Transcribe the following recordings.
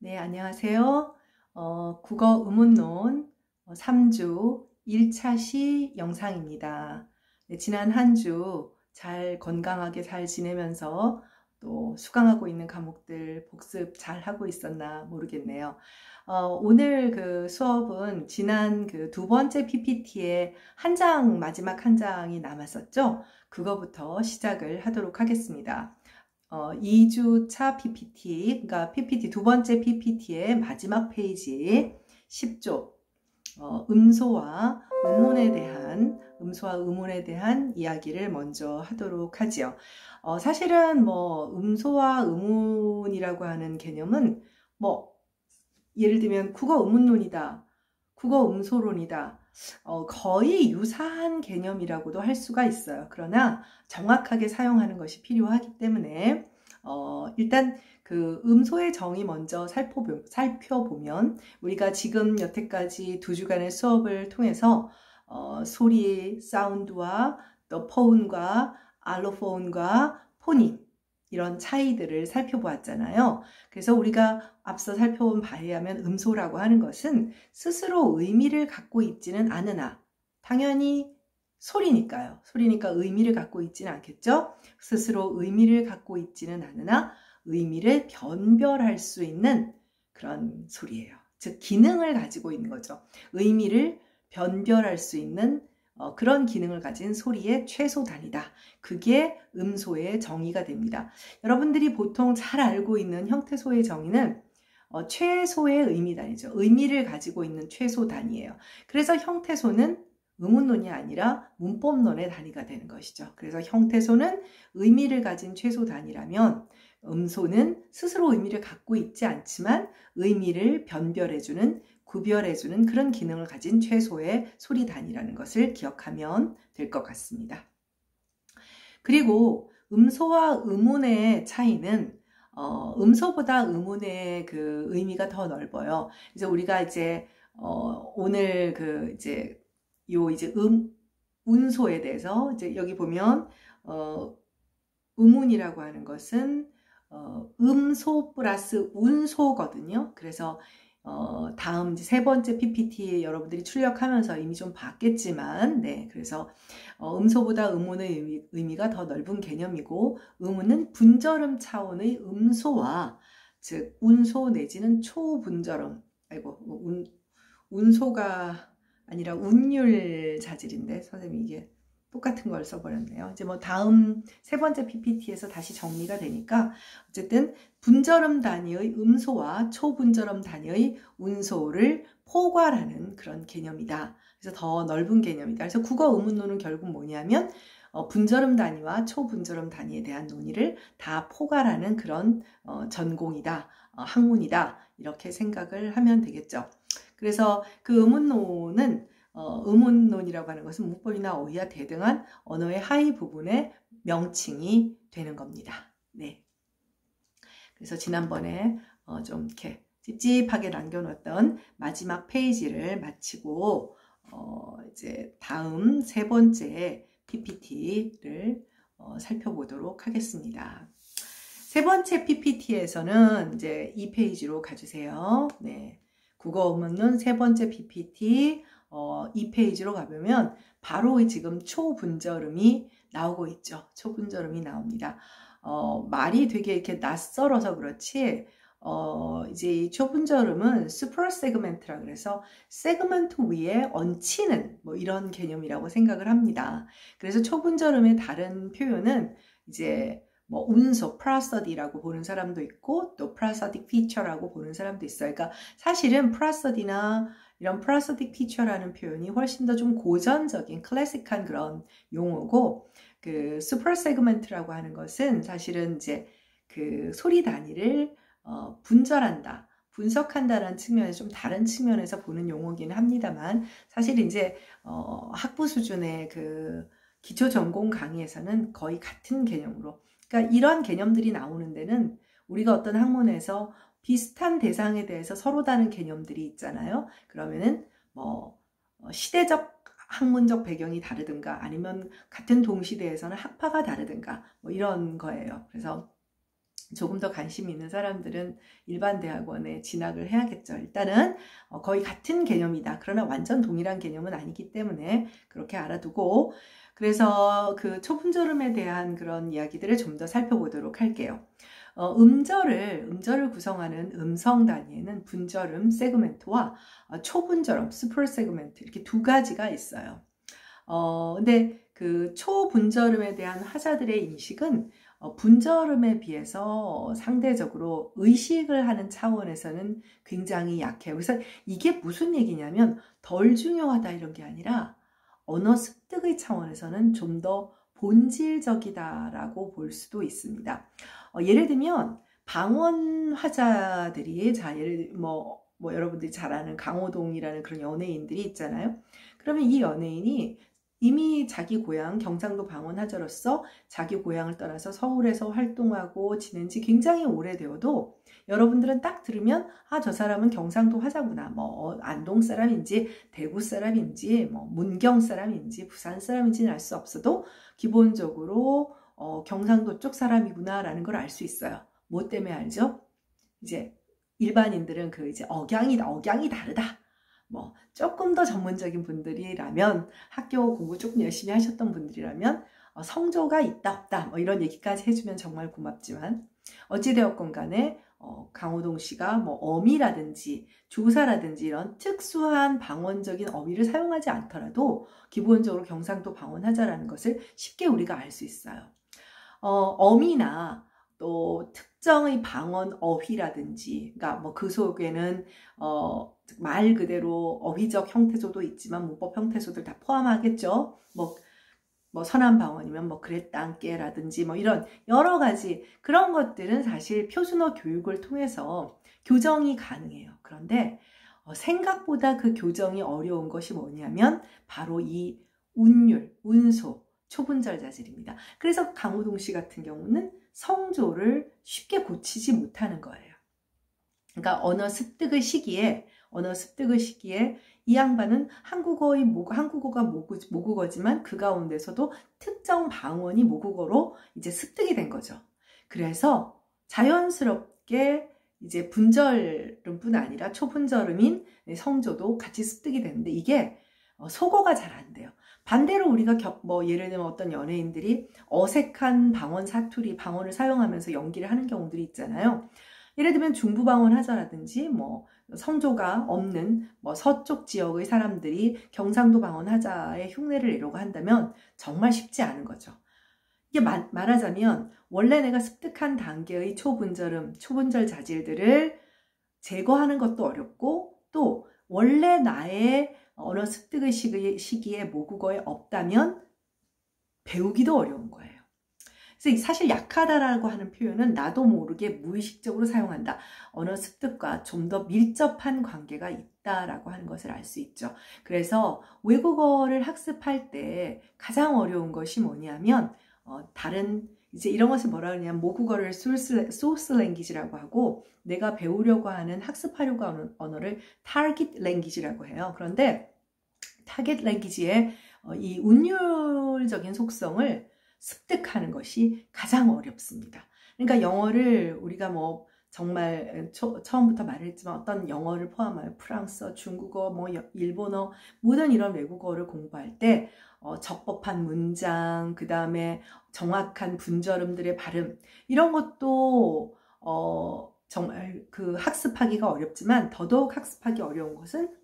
네, 안녕하세요. 국어 의문론 3주 1차 시 영상입니다. 네, 지난 한 주 잘 건강하게 잘 지내면서 또 수강하고 있는 과목들 복습 잘 하고 있었나 모르겠네요. 오늘 그 수업은 지난 그 두 번째 PPT에 마지막 한 장이 남았었죠? 그거부터 시작을 하도록 하겠습니다. 2주차 PPT, 그러니까 PPT 두 번째 PPT의 마지막 페이지 10조 음소와 의문에 대한 이야기를 먼저 하도록 하지요. 사실은 뭐 음소와 의문이라고 하는 개념은 뭐 예를 들면 국어 의문론이다, 국어 음소론이다, 거의 유사한 개념이라고도 할 수가 있어요. 그러나 정확하게 사용하는 것이 필요하기 때문에 일단 그 음소의 정의 먼저 살펴보면 우리가 지금 여태까지 두 주간의 수업을 통해서 소리, 사운드와 또 포운과 알로포운과 포님 이런 차이들을 살펴보았잖아요. 그래서 우리가 앞서 살펴본 바에 의하면 음소라고 하는 것은 스스로 의미를 갖고 있지는 않으나 당연히 소리니까요. 소리니까 의미를 갖고 있지는 않겠죠. 스스로 의미를 갖고 있지는 않으나 의미를 변별할 수 있는 그런 소리예요. 즉 기능을 가지고 있는 거죠. 의미를 변별할 수 있는 그런 기능을 가진 소리의 최소 단위다. 그게 음소의 정의가 됩니다. 여러분들이 보통 잘 알고 있는 형태소의 정의는 최소의 의미 단위죠. 의미를 가지고 있는 최소 단위예요. 그래서 형태소는 의문론이 아니라 문법론의 단위가 되는 것이죠. 그래서 형태소는 의미를 가진 최소 단위라면 음소는 스스로 의미를 갖고 있지 않지만 의미를 변별해주는 구별해주는 그런 기능을 가진 최소의 소리 단위라는 것을 기억하면 될 것 같습니다. 그리고 음소와 의문의 차이는 음소보다 의문의 그 의미가 더 넓어요. 이제 우리가 이제 오늘 그 이제 운소에 대해서 이제 여기 보면 의문이라고 하는 것은 음소 플러스 운소거든요. 그래서 다음 세 번째 PPT 여러분들이 출력하면서 이미 좀 봤겠지만, 네, 그래서 음소보다 의문의 의미가 더 넓은 개념이고, 의문은 분절음 차원의 음소와 즉 운소 내지는 초분절음, 운소가 아니라 운율 자질인데 선생님이 이게 똑같은 걸 써버렸네요. 이제 뭐 다음 세 번째 PPT에서 다시 정리가 되니까 어쨌든 분절음 단위의 음소와 초분절음 단위의 운소를 포괄하는 그런 개념이다. 그래서 더 넓은 개념이다. 그래서 국어 의문론은 결국 뭐냐면 분절음 단위와 초분절음 단위에 대한 논의를 다 포괄하는 그런 전공이다, 학문이다 이렇게 생각을 하면 되겠죠. 그래서 그 의문론은 의문론이라고 하는 것은 문법이나 어휘와 대등한 언어의 하위 부분의 명칭이 되는 겁니다. 네. 그래서 지난번에 좀 이렇게 찝찝하게 남겨놓았던 마지막 페이지를 마치고 이제 다음 세 번째 PPT를 살펴보도록 하겠습니다. 세 번째 PPT에서는 이제 이 페이지로 가주세요. 네. 국어 의문론 세 번째 PPT 이 페이지로 가보면 바로 지금 초분절음이 나오고 있죠. 초분절음이 나옵니다. 말이 되게 이렇게 낯설어서 그렇지 이제 이 초분절음은 슈퍼 세그멘트라 그래서 세그먼트 위에 얹히는 뭐 이런 개념이라고 생각을 합니다. 그래서 초분절음의 다른 표현은 이제 뭐 운소, 프라서디라고 보는 사람도 있고 또 프라서딕 피처라고 보는 사람도 있어요. 그러니까 사실은 프라서디나 이런 프라서딕 피처라는 표현이 훨씬 더 좀 고전적인 클래식한 그런 용어고 그 슈퍼 세그먼트라고 하는 것은 사실은 이제 그 소리 단위를 분절한다, 분석한다라는 측면에서 좀 다른 측면에서 보는 용어기는 합니다만 사실 이제 학부 수준의 그 기초 전공 강의에서는 거의 같은 개념으로 그러니까 이런 개념들이 나오는 데는 우리가 어떤 학문에서 비슷한 대상에 대해서 서로 다른 개념들이 있잖아요. 그러면은 뭐 시대적 학문적 배경이 다르든가 아니면 같은 동시대에서는 학파가 다르든가 뭐 이런 거예요. 그래서 조금 더 관심 있는 사람들은 일반 대학원에 진학을 해야겠죠. 일단은 거의 같은 개념이다. 그러나 완전 동일한 개념은 아니기 때문에 그렇게 알아두고, 그래서 그 초분절음에 대한 그런 이야기들을 좀 더 살펴보도록 할게요. 음절을 구성하는 음성 단위에는 분절음 세그멘트와 초분절음 스프로 세그멘트 이렇게 두 가지가 있어요. 근데 그 초분절음에 대한 화자들의 인식은 분절음에 비해서 상대적으로 의식을 하는 차원에서는 굉장히 약해요. 그래서 이게 무슨 얘기냐면 덜 중요하다 이런 게 아니라 언어 습득의 차원에서는 좀 더 본질적이다라고 볼 수도 있습니다. 예를 들면 방언 화자들이 예를 뭐 여러분들이 잘 아는 강호동이라는 그런 연예인들이 있잖아요. 그러면 이 연예인이 이미 자기 고향 경상도 방언 화자로서 자기 고향을 떠나서 서울에서 활동하고 지낸 지 굉장히 오래되어도 여러분들은 딱 들으면 저 사람은 경상도 화자구나. 뭐 안동 사람인지 대구 사람인지 뭐 문경 사람인지 부산 사람인지는 알 수 없어도 기본적으로 경상도 쪽 사람이구나 라는 걸 알 수 있어요. 뭐 때문에 알죠? 이제 일반인들은 그 이제 억양이 다르다. 뭐 조금 더 전문적인 분들이라면 학교 공부 조금 열심히 하셨던 분들이라면 성조가 있다 없다 뭐 이런 얘기까지 해주면 정말 고맙지만 어찌되었건 간에 강호동 씨가 뭐 어미라든지 조사라든지 이런 특수한 방언적인 어휘를 사용하지 않더라도 기본적으로 경상도 방언하자라는 것을 쉽게 우리가 알 수 있어요. 어미나 또 특정의 방언 어휘라든지, 그러니까 뭐 그 속에는 말 그대로 어휘적 형태소도 있지만 문법 형태소들 다 포함하겠죠. 뭐 선한 방언이면 뭐 그랬단께라든지 뭐 이런 여러 가지 그런 것들은 사실 표준어 교육을 통해서 교정이 가능해요. 그런데 생각보다 그 교정이 어려운 것이 뭐냐면 바로 이 운율, 운소, 초분절 자질입니다. 그래서 강호동 씨 같은 경우는 성조를 쉽게 고치지 못하는 거예요. 그러니까 언어 습득의 시기에 이 양반은 한국어가 모국어지만 그 가운데서도 특정 방언이 모국어로 이제 습득이 된 거죠. 그래서 자연스럽게 이제 분절음뿐 아니라 초분절음인 성조도 같이 습득이 되는데 이게 소거가 잘 안 돼요. 반대로 우리가 예를 들면 어떤 연예인들이 어색한 방언 사투리, 방언을 사용하면서 연기를 하는 경우들이 있잖아요. 예를 들면 중부방언 하자라든지 뭐 성조가 없는 뭐 서쪽 지역의 사람들이 경상도 방언 하자의 흉내를 내려고 한다면 정말 쉽지 않은 거죠. 이게 말하자면 원래 내가 습득한 단계의 초분절 자질들을 제거하는 것도 어렵고 또 원래 나의 언어 습득의 시기에 모국어에 없다면 배우기도 어려운 거예요. 그래서 사실 약하다라고 하는 표현은 나도 모르게 무의식적으로 사용한다. 언어 습득과 좀 더 밀접한 관계가 있다라고 하는 것을 알 수 있죠. 그래서 외국어를 학습할 때 가장 어려운 것이 뭐냐면 이제 이런 것을 뭐라 그러냐면 모국어를 소스 랭귀지라고 하고 내가 배우려고 하는 학습하려고 하는 언어를 타깃 랭귀지라고 해요. 그런데 타깃 랭귀지의 이 운율적인 속성을 습득하는 것이 가장 어렵습니다. 그러니까 영어를 우리가 뭐 정말 처음부터 말했지만 어떤 영어를 포함하여 프랑스어, 중국어, 뭐 일본어 모든 이런 외국어를 공부할 때 적법한 문장, 그 다음에 정확한 분절음들의 발음 이런 것도 정말 그 학습하기가 어렵지만 더더욱 학습하기 어려운 것은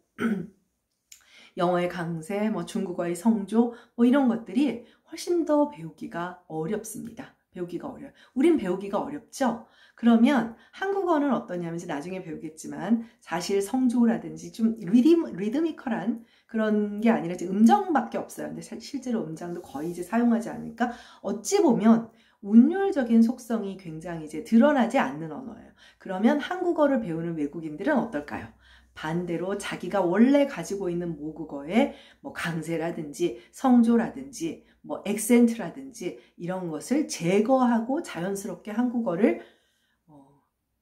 영어의 강세, 뭐 중국어의 성조, 뭐 이런 것들이 훨씬 더 배우기가 어렵습니다. 배우기가 어려워요. 우린 배우기가 어렵죠? 그러면 한국어는 어떠냐면 이제 나중에 배우겠지만 사실 성조라든지 좀 리드미컬한 그런 게 아니라 이제 음정밖에 없어요. 근데 실제로 음정도 거의 이제 사용하지 않으니까 어찌 보면 운율적인 속성이 굉장히 이제 드러나지 않는 언어예요. 그러면 한국어를 배우는 외국인들은 어떨까요? 반대로 자기가 원래 가지고 있는 모국어의 뭐 강세라든지 성조라든지 뭐 액센트라든지 이런 것을 제거하고 자연스럽게 한국어를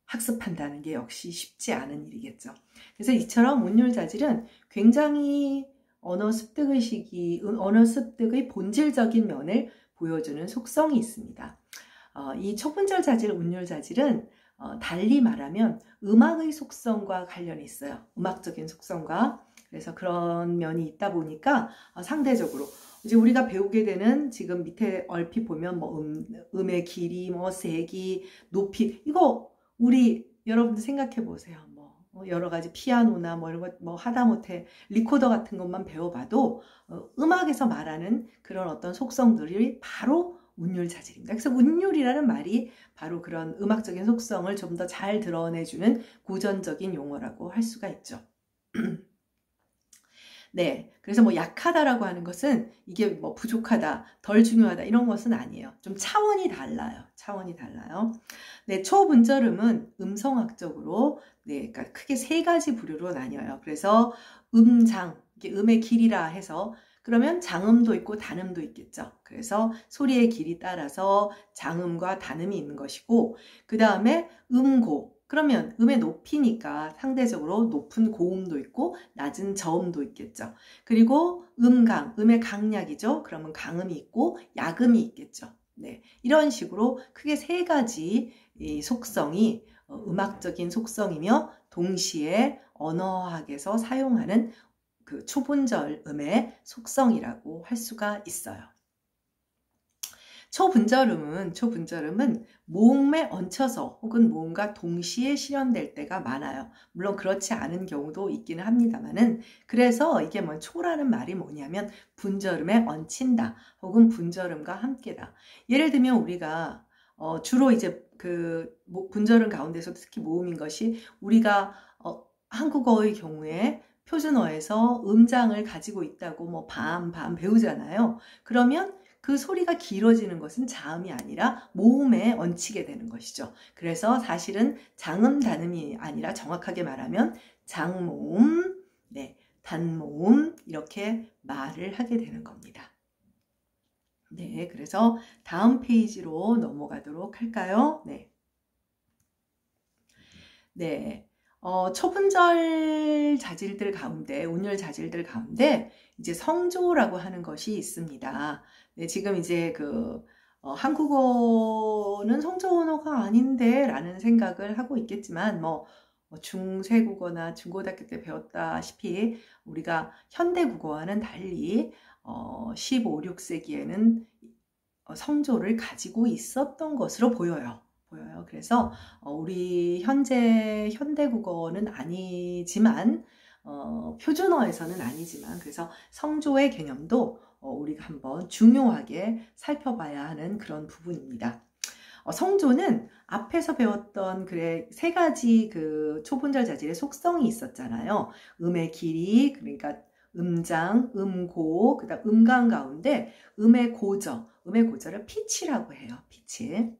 학습한다는 게 역시 쉽지 않은 일이겠죠. 그래서 이처럼 운율 자질은 굉장히 언어 습득의 본질적인 면을 보여주는 속성이 있습니다. 이 초분절 자질, 운율 자질은 달리 말하면 음악의 속성과 관련이 있어요. 음악적인 속성과. 그래서 그런 면이 있다 보니까 상대적으로 이제 우리가 배우게 되는 지금 밑에 얼핏 보면 뭐 음의 길이, 뭐 세기, 높이 이거 우리 여러분들 생각해 보세요. 뭐 여러 가지 피아노나 뭐 이런 거 뭐 하다못해 리코더 같은 것만 배워봐도 음악에서 말하는 그런 어떤 속성들이 바로 운율 자질입니다. 그래서 운율이라는 말이 바로 그런 음악적인 속성을 좀 더 잘 드러내주는 고전적인 용어라고 할 수가 있죠. 네, 그래서 뭐 약하다라고 하는 것은 이게 뭐 부족하다, 덜 중요하다 이런 것은 아니에요. 좀 차원이 달라요. 차원이 달라요. 네, 초분절음은 음성학적으로 그러니까 크게 세 가지 부류로 나뉘어요. 그래서 음장, 이게 음의 길이라 해서 그러면 장음도 있고 단음도 있겠죠. 그래서 소리의 길이 따라서 장음과 단음이 있는 것이고 그 다음에 음고, 그러면 음의 높이니까 상대적으로 높은 고음도 있고 낮은 저음도 있겠죠. 그리고 음강, 음의 강약이죠. 그러면 강음이 있고 야금이 있겠죠. 네, 이런 식으로 크게 세 가지 이 속성이 음악적인 속성이며 동시에 언어학에서 사용하는 그 초분절 음의 속성이라고 할 수가 있어요. 초분절음은 모음에 얹혀서 혹은 모음과 동시에 실현될 때가 많아요. 물론 그렇지 않은 경우도 있기는 합니다만은 그래서 이게 뭐 초라는 말이 뭐냐면 분절음에 얹힌다 혹은 분절음과 함께다. 예를 들면 우리가 주로 이제 그 분절음 가운데서 특히 모음인 것이 우리가 한국어의 경우에 표준어에서 음장을 가지고 있다고 뭐 밤 배우잖아요. 그러면 그 소리가 길어지는 것은 자음이 아니라 모음에 얹히게 되는 것이죠. 그래서 사실은 장음, 단음이 아니라 정확하게 말하면 장모음, 네, 단모음 이렇게 말을 하게 되는 겁니다. 네, 그래서 다음 페이지로 넘어가도록 할까요? 네. 네. 초분절 자질들 가운데, 운율 자질들 가운데 이제 성조라고 하는 것이 있습니다. 네, 지금 이제 한국어는 성조 언어가 아닌데 라는 생각을 하고 있겠지만 뭐 중세국어나 중고등학교 때 배웠다시피 우리가 현대국어와는 달리 15, 16세기에는 성조를 가지고 있었던 것으로 보여요. 그래서 우리 현대국어는 아니지만 표준어에서는 아니지만 그래서 성조의 개념도 우리가 한번 중요하게 살펴봐야 하는 그런 부분입니다. 성조는 앞에서 배웠던 세 가지 그 초분절 자질의 속성이 있었잖아요. 음의 길이, 그러니까 음장, 음고, 그다음 음강 가운데 음의 고저를 피치라고 해요. 피치.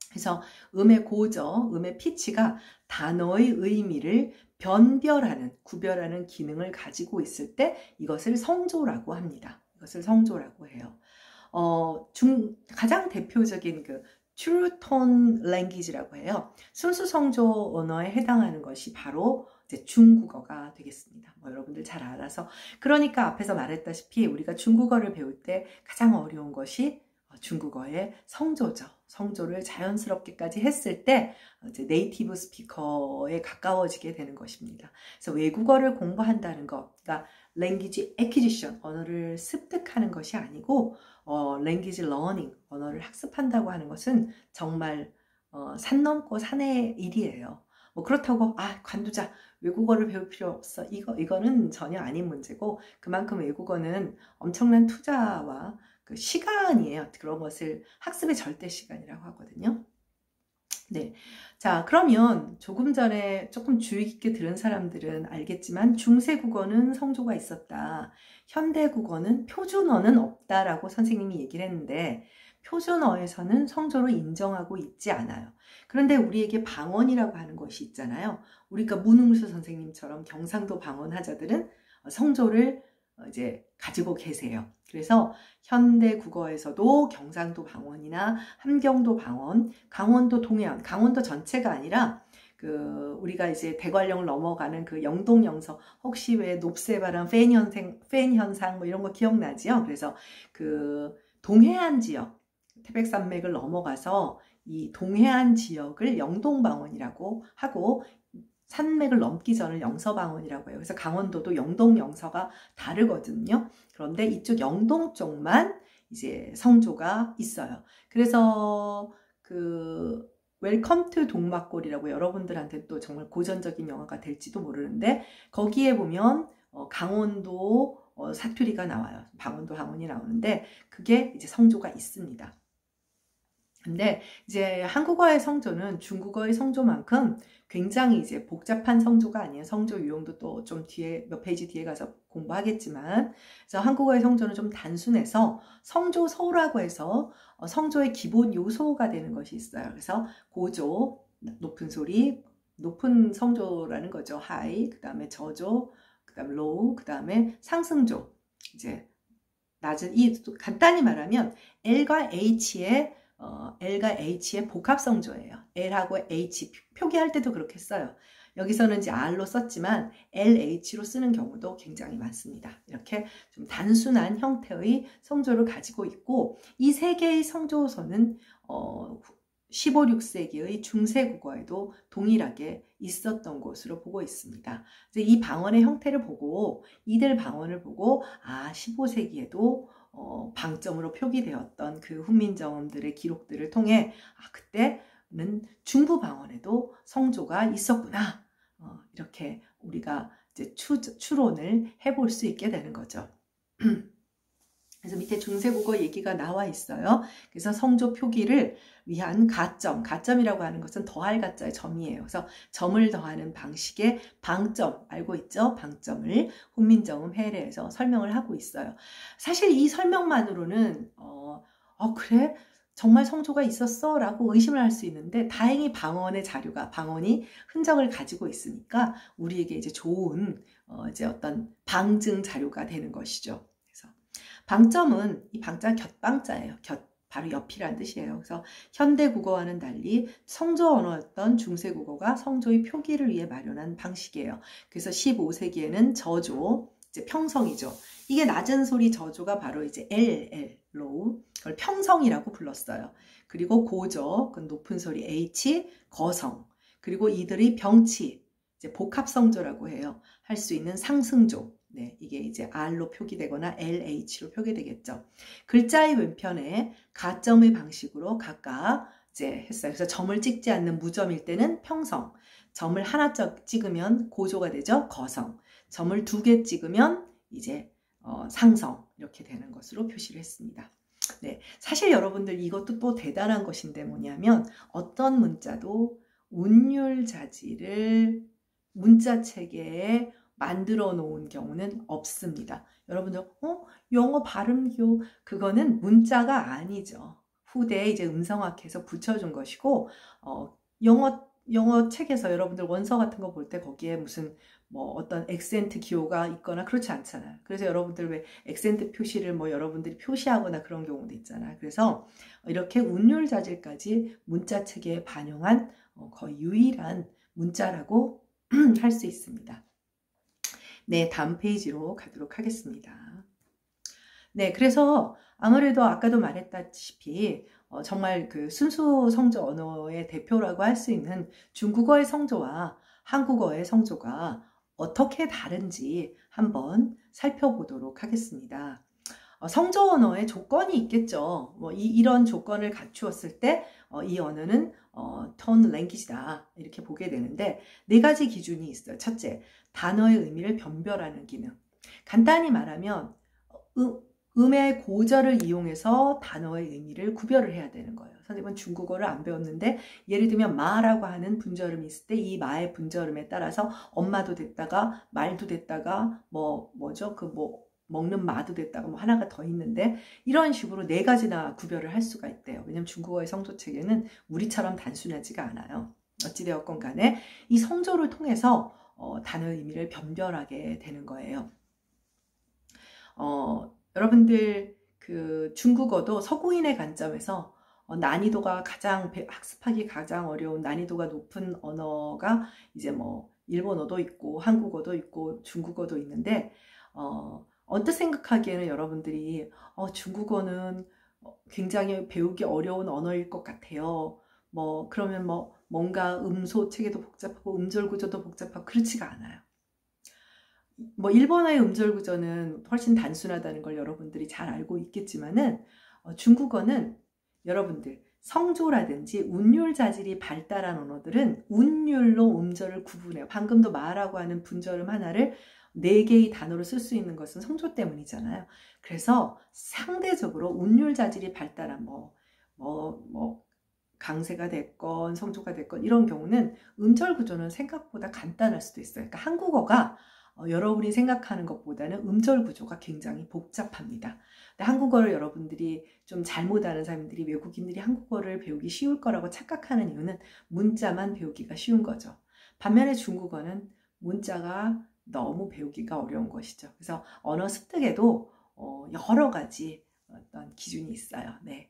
그래서 음의 고저, 음의 피치가 단어의 의미를 구별하는 기능을 가지고 있을 때 이것을 성조라고 합니다. 이것을 성조라고 해요. 가장 대표적인 그 True Tone Language라고 해요. 순수 성조 언어에 해당하는 것이 바로 이제 중국어가 되겠습니다. 뭐 여러분들 잘 알아서. 그러니까 앞에서 말했다시피 우리가 중국어를 배울 때 가장 어려운 것이 중국어의 성조죠. 성조를 자연스럽게까지 했을 때 이제 네이티브 스피커에 가까워지게 되는 것입니다. 그래서 외국어를 공부한다는 것, 그러니까 language acquisition, 언어를 습득하는 것이 아니고 language learning, 언어를 학습한다고 하는 것은 정말 산 넘고 산의 일이에요. 뭐 그렇다고 관두자, 외국어를 배울 필요 없어, 이거는 전혀 아닌 문제고 그만큼 외국어는 엄청난 투자와 그 시간이에요. 그런 것을 학습의 절대 시간이라고 하거든요. 네. 자, 그러면 조금 전에 조금 주의 깊게 들은 사람들은 알겠지만 중세 국어는 성조가 있었다. 현대 국어는 표준어는 없다라고 선생님이 얘기를 했는데 표준어에서는 성조를 인정하고 있지 않아요. 그런데 우리에게 방언이라고 하는 것이 있잖아요. 우리가 문흥수 선생님처럼 경상도 방언하자들은 성조를 이제 가지고 계세요. 그래서 현대 국어에서도 경상도 방언이나 함경도 방언, 강원도 동해안, 강원도 전체가 아니라 우리가 이제 대관령을 넘어가는 그 영동 영서, 혹시 왜 높새바람 팬 현상 뭐 이런 거 기억나지요? 그래서 그 동해안 지역, 태백산맥을 넘어가서 이 동해안 지역을 영동방언이라고 하고 산맥을 넘기 전을 영서방언이라고 해요. 그래서 강원도도 영동, 영서가 다르거든요. 그런데 이쪽 영동 쪽만 이제 성조가 있어요. 그래서 그 웰컴 투 동막골이라고 여러분들한테 또 정말 고전적인 영화가 될지도 모르는데 거기에 보면 강원도 사투리가 나와요. 방언도 항원이 나오는데 그게 이제 성조가 있습니다. 근데 이제 한국어의 성조는 중국어의 성조만큼 굉장히 이제 복잡한 성조가 아니에요. 성조 유형도 또 좀 뒤에 몇 페이지 뒤에 가서 공부하겠지만, 그래서 한국어의 성조는 좀 단순해서 성조소라고 해서 성조의 기본 요소가 되는 것이 있어요. 그래서 고조, 높은 소리, 높은 성조라는 거죠. 하이, 그 다음에 저조, 그 다음에 로우, 그 다음에 상승조. 이제 낮은 간단히 말하면 L과 H의 복합성조예요. L하고 H 표기할 때도 그렇게 써요. 여기서는 이제 R로 썼지만 LH로 쓰는 경우도 굉장히 많습니다. 이렇게 좀 단순한 형태의 성조를 가지고 있고 이 세 개의 성조소는 15, 16세기의 중세국어에도 동일하게 있었던 것으로 보고 있습니다. 이 방언의 형태를 보고 이들 방언을 보고 15세기에도 방점으로 표기되었던 그 훈민정음들의 기록들을 통해 그때는 중부 방언에도 성조가 있었구나. 이렇게 우리가 이제 추론을 해볼 수 있게 되는 거죠. 그래서 밑에 중세국어 얘기가 나와 있어요. 그래서 성조 표기를 위한 가점, 가점이라고 하는 것은 더할 가자의 점이에요. 그래서 점을 더하는 방식의 방점, 알고 있죠? 방점을 훈민정음 해례에서 설명을 하고 있어요. 사실 이 설명만으로는 그래? 정말 성조가 있었어? 라고 의심을 할 수 있는데 다행히 방언의 자료가, 방언이 흔적을 가지고 있으니까 우리에게 이제 좋은 이제 어떤 방증 자료가 되는 것이죠. 방점은 이 방자 곁방자예요. 바로 옆이란 뜻이에요. 그래서 현대 국어와는 달리 성조 언어였던 중세 국어가 성조의 표기를 위해 마련한 방식이에요. 그래서 15세기에는 저조, 이제 평성이죠. 이게 낮은 소리 저조가 바로 이제 L로 그걸 평성이라고 불렀어요. 그리고 고저, 그 높은 소리 H, 거성. 그리고 이들의 병치, 이제 복합성조라고 해요. 할 수 있는 상승조. 네, 이게 이제 R로 표기되거나 LH로 표기되겠죠. 글자의 왼편에 가점의 방식으로 각각 이제 했어요. 그래서 점을 찍지 않는 무점일 때는 평성, 점을 하나 찍으면 고조가 되죠. 거성, 점을 2개 찍으면 이제 상성 이렇게 되는 것으로 표시를 했습니다. 네, 사실 여러분들 이것도 또 대단한 것인데 뭐냐면 어떤 문자도 운율자지를 문자 체계에 만들어 놓은 경우는 없습니다. 여러분들 영어 발음교 그거는 문자가 아니죠. 후대에 이제 음성학해서 붙여준 것이고 영어 책에서 여러분들 원서 같은 거 볼 때 거기에 무슨 뭐 어떤 액센트 기호가 있거나 그렇지 않잖아요. 그래서 여러분들 왜 액센트 표시를 뭐 여러분들이 표시하거나 그런 경우도 있잖아요. 그래서 이렇게 운율자질까지 문자 체계에 반영한 거의 유일한 문자라고 할 수 있습니다. 네, 다음 페이지로 가도록 하겠습니다. 네, 그래서 아무래도 아까도 말했다시피 정말 그 순수 성조 언어의 대표라고 할 수 있는 중국어의 성조와 한국어의 성조가 어떻게 다른지 한번 살펴보도록 하겠습니다. 성조 언어의 조건이 있겠죠. 이런 조건을 갖추었을 때 이 언어는 톤 랭귀지다 이렇게 보게 되는데 4가지 기준이 있어요. 첫째, 단어의 의미를 변별하는 기능. 간단히 말하면 음의 고절을 이용해서 단어의 의미를 구별을 해야 되는 거예요. 선생님은 중국어를 안 배웠는데 예를 들면 마라고 하는 분절음이 있을 때 이 마의 분절음에 따라서 엄마도 됐다가 말도 됐다가 먹는 마도 됐다가 하나가 더 있는데 이런 식으로 4가지나 구별을 할 수가 있대요. 왜냐면 중국어의 성조 체계는 우리처럼 단순하지가 않아요. 어찌되었건 간에 이 성조를 통해서 단어의 의미를 변별하게 되는 거예요. 여러분들 그 중국어도 서구인의 관점에서 난이도가 학습하기 가장 어려운 난이도가 높은 언어가 이제 뭐 일본어도 있고 한국어도 있고 중국어도 있는데 언뜻 생각하기에는 여러분들이 중국어는 굉장히 배우기 어려운 언어일 것 같아요. 그러면 뭔가 음소 체계도 복잡하고 음절 구조도 복잡하고 그렇지가 않아요. 일본어의 음절 구조는 훨씬 단순하다는 걸 여러분들이 잘 알고 있겠지만은 중국어는 여러분들 성조라든지 운율 자질이 발달한 언어들은 운율로 음절을 구분해요. 방금도 마라고 하는 분절음 하나를 4개의 단어로 쓸 수 있는 것은 성조 때문이잖아요. 그래서 상대적으로 운율 자질이 발달한 강세가 됐건 성조가 됐건 이런 경우는 음절 구조는 생각보다 간단할 수도 있어요. 그러니까 한국어가 여러분이 생각하는 것보다는 음절 구조가 굉장히 복잡합니다. 근데 한국어를 여러분들이 좀 잘못 아는 사람들이 외국인들이 한국어를 배우기 쉬울 거라고 착각하는 이유는 문자만 배우기가 쉬운 거죠. 반면에 중국어는 문자가 너무 배우기가 어려운 것이죠. 그래서 언어 습득에도 여러 가지 어떤 기준이 있어요. 네.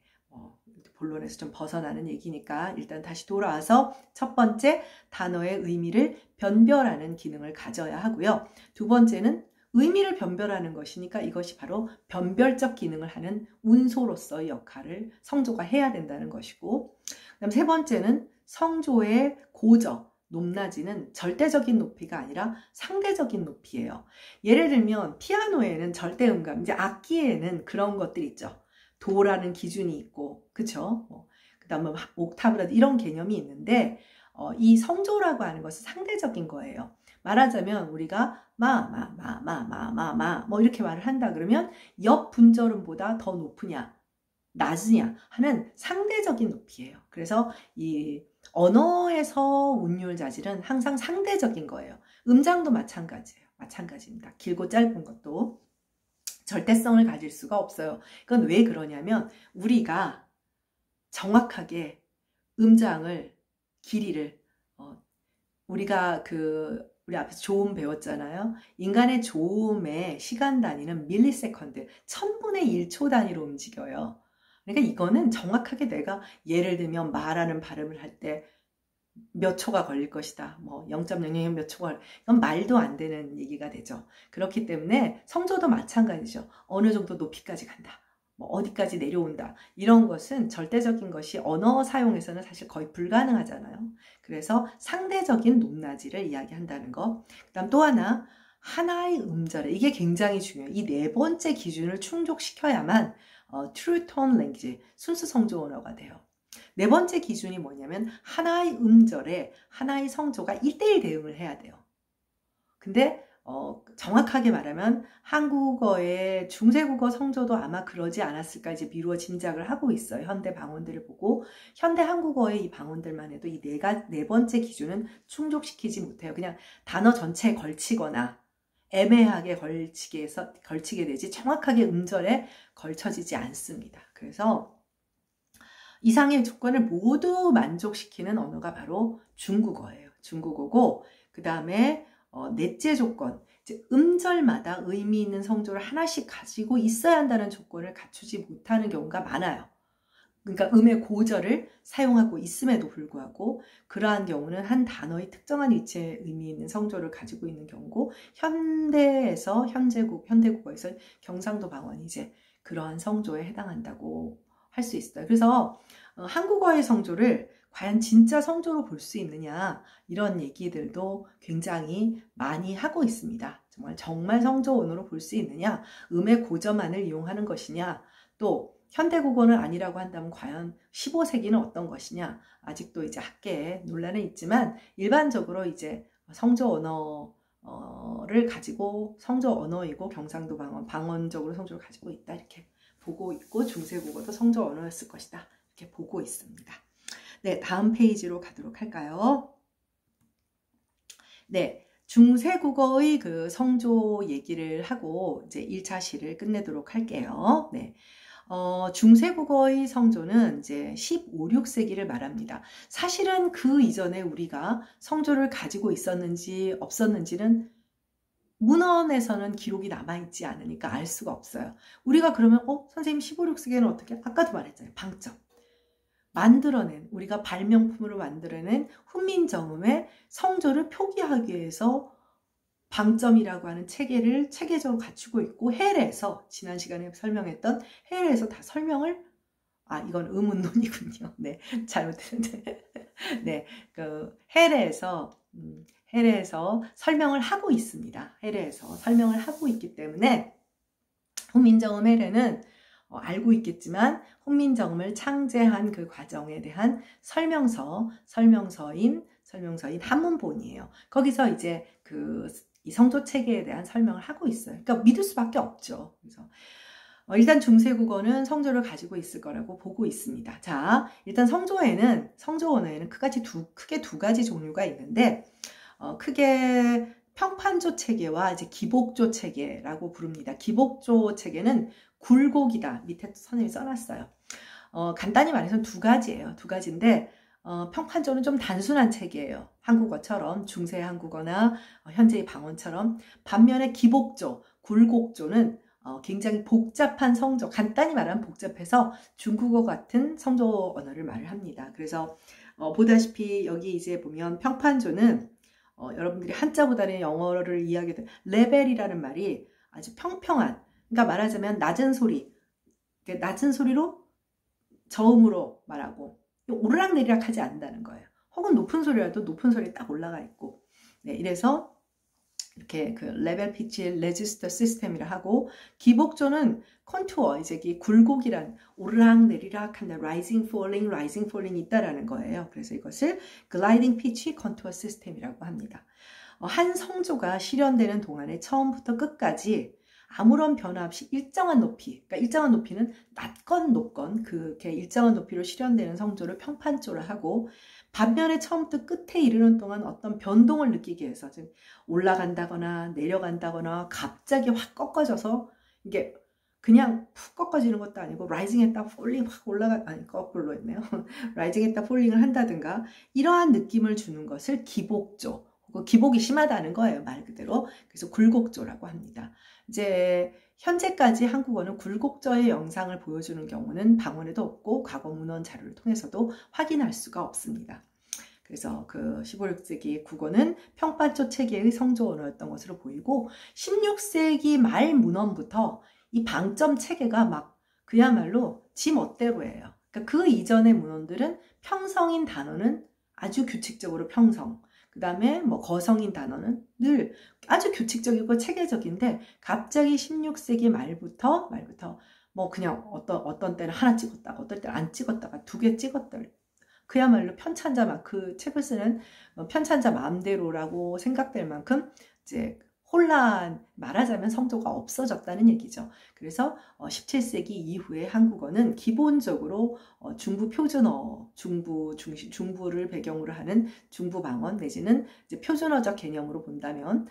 본론에서 좀 벗어나는 얘기니까 일단 다시 돌아와서 첫 번째 단어의 의미를 변별하는 기능을 가져야 하고요. 두 번째는 의미를 변별하는 것이니까 이것이 바로 변별적 기능을 하는 운소로서의 역할을 성조가 해야 된다는 것이고, 그다음 세 번째는 성조의 고저, 높낮이는 절대적인 높이가 아니라 상대적인 높이예요. 예를 들면 피아노에는 절대음감, 이제 악기에는 그런 것들이 있죠. 도라는 기준이 있고, 그쵸? 그 다음에 옥타브라든 이런 개념이 있는데, 이 성조라고 하는 것은 상대적인 거예요. 말하자면 우리가 이렇게 말을 한다 그러면 옆 분절음보다 더 높으냐, 낮으냐 하는 상대적인 높이예요. 그래서 이 언어에서 운율 자질은 항상 상대적인 거예요. 음장도 마찬가지예요. 마찬가지입니다. 길고 짧은 것도. 절대성을 가질 수가 없어요. 그건 왜 그러냐면 우리가 정확하게 음장을 길이를 우리가 우리 앞에서 조음 배웠잖아요. 인간의 조음의 시간 단위는 밀리세컨드, 1000분의 1초 단위로 움직여요. 그러니까 이거는 정확하게 내가 예를 들면 말하는 발음을 할 때 몇 초가 걸릴 것이다. 0.00 몇 초가 이건 말도 안 되는 얘기가 되죠. 그렇기 때문에 성조도 마찬가지죠. 어느 정도 높이까지 간다. 어디까지 내려온다. 이런 것은 절대적인 것이 언어 사용에서는 사실 거의 불가능하잖아요. 그래서 상대적인 높낮이를 이야기한다는 거. 그다음 또 하나의 음절에 이게 굉장히 중요해요. 이 네 번째 기준을 충족시켜야만 True Tone Language, 순수 성조 언어가 돼요. 네 번째 기준이 뭐냐면 하나의 음절에 하나의 성조가 1:1 대응을 해야 돼요. 근데 정확하게 말하면 한국어의 중세국어 성조도 아마 그러지 않았을까 이제 미루어 짐작을 하고 있어요. 현대 방언들을 보고 현대 한국어의 이 방언들만 해도 이 네 번째 기준은 충족시키지 못해요. 그냥 단어 전체에 걸치거나 애매하게 걸치게 되지 정확하게 음절에 걸쳐지지 않습니다. 그래서 이상의 조건을 모두 만족시키는 언어가 바로 중국어예요. 중국어고 그 다음에 넷째 조건, 이제 음절마다 의미 있는 성조를 하나씩 가지고 있어야 한다는 조건을 갖추지 못하는 경우가 많아요. 그러니까 음의 고절을 사용하고 있음에도 불구하고 그러한 경우는 한 단어의 특정한 위치에 의미 있는 성조를 가지고 있는 경우고 현대국어에서 경상도 방언이 이제 그러한 성조에 해당한다고 할 수 있어요. 그래서 한국어의 성조를 과연 진짜 성조로 볼 수 있느냐 이런 얘기들도 굉장히 많이 하고 있습니다. 정말 성조 언어로 볼 수 있느냐, 음의 고저만을 이용하는 것이냐, 또 현대국어는 아니라고 한다면 과연 15세기는 어떤 것이냐, 아직도 이제 학계에 논란은 있지만 일반적으로 이제 성조 언어를 가지고 성조 언어이고 경상도 방언적으로 성조를 가지고 있다 이렇게 보고 있고 중세국어도 성조 언어였을 것이다 이렇게 보고 있습니다. 네, 다음 페이지로 가도록 할까요? 네, 중세국어의 그 성조 얘기를 하고 이제 1차 시를 끝내도록 할게요. 네. 중세국어의 성조는 이제 15, 16세기를 말합니다. 사실은 그 이전에 우리가 성조를 가지고 있었는지 없었는지는 문헌에서는 기록이 남아있지 않으니까 알 수가 없어요. 우리가 그러면 선생님 15, 16세기에는 어떻게? 아까도 말했잖아요. 방점. 우리가 발명품으로 만들어낸 훈민정음의 성조를 표기하기 위해서 방점이라고 하는 체계를 체계적으로 갖추고 있고 헬에서 지난 시간에 설명했던 헬에서 다 설명을 이건 의문론이군요. 네, 잘못했는데. 네, 해례에서 설명을 하고 있습니다. 해례에서 설명을 하고 있기 때문에 훈민정음 해례는 알고 있겠지만 훈민정음을 창제한 그 과정에 대한 설명서인 한문본이에요. 거기서 이제 이 성조 체계에 대한 설명을 하고 있어요. 그러니까 믿을 수밖에 없죠. 그래서 일단 중세국어는 성조를 가지고 있을 거라고 보고 있습니다. 자, 일단 성조 언어에는 크게 두 가지 종류가 있는데, 크게 평판조 체계와 이제 기복조 체계라고 부릅니다. 기복조 체계는 굴곡이다. 밑에 선생님이 써놨어요. 간단히 말해서 두 가지예요. 두 가지인데, 평판조는 좀 단순한 체계예요. 한국어처럼, 중세 한국어나 현재의 방언처럼. 반면에 기복조, 굴곡조는 굉장히 복잡한 성조, 간단히 말하면 복잡해서 중국어 같은 성조 언어를 말을 합니다. 그래서 보다시피 여기 이제 보면 평판조는 여러분들이 한자보다는 영어를 이해하게 된 레벨이라는 말이 아주 평평한, 그러니까 말하자면 낮은 소리로 저음으로 말하고 오르락내리락 하지 않는다는 거예요. 혹은 높은 소리라도 높은 소리에 딱 올라가 있고, 네, 이래서 이렇게 레벨 피치 레지스터 시스템이라 하고, 기복조는 컨투어, 이제 굴곡이란 오르락내리락 한다, rising falling이 있다라는 거예요. 그래서 이것을 글라이딩 피치 컨투어 시스템이라고 합니다. 한 성조가 실현되는 동안에 처음부터 끝까지 아무런 변화 없이 일정한 높이, 그러니까 일정한 높이는 낮건 높건 그렇게 일정한 높이로 실현되는 성조를 평판조를 하고, 반면에 처음부터 끝에 이르는 동안 어떤 변동을 느끼게 해서 즉 올라간다거나 내려간다거나 갑자기 확 꺾어져서 이게 그냥 푹 꺾어지는 것도 아니고 라이징 했다 폴링 확 거꾸로 했네요. 라이징 했다 폴링을 한다든가 이러한 느낌을 주는 것을 기복조, 기복이 심하다는 거예요, 말 그대로. 그래서 굴곡조라고 합니다. 이제 현재까지 한국어는 굴곡조의 영상을 보여주는 경우는 방언에도 없고 과거 문헌 자료를 통해서도 확인할 수가 없습니다. 그래서 15세기 국어는 평판조 체계의 성조 언어였던 것으로 보이고, 16세기 말 문헌부터 이 방점 체계가 막 그야말로 지 멋대로예요. 그러니까 그 이전의 문헌들은 평성인 단어는 아주 규칙적으로 평성, 그 다음에 거성인 단어는 늘 아주 규칙적이고 체계적인데, 갑자기 16세기 말부터 그냥 어떤 때는 하나 찍었다가 어떤 때는 안 찍었다가 두 개 찍었다, 그야말로 그 책을 쓰는 편찬자 마음대로라고 생각될 만큼 이제 말하자면 성조가 없어졌다는 얘기죠. 그래서 17세기 이후에 한국어는 기본적으로 중부 표준어, 중부를 배경으로 하는 중부 방언 내지는 이제 표준어적 개념으로 본다면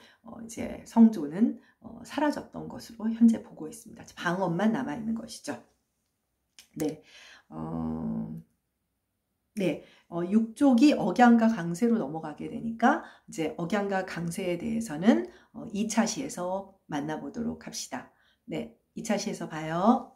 이제 성조는 사라졌던 것으로 현재 보고 있습니다. 방언만 남아 있는 것이죠. 네. 네, 6족이 억양과 강세로 넘어가게 되니까 이제 억양과 강세에 대해서는 2차 시에서 만나보도록 합시다. 네, 2차 시에서 봐요.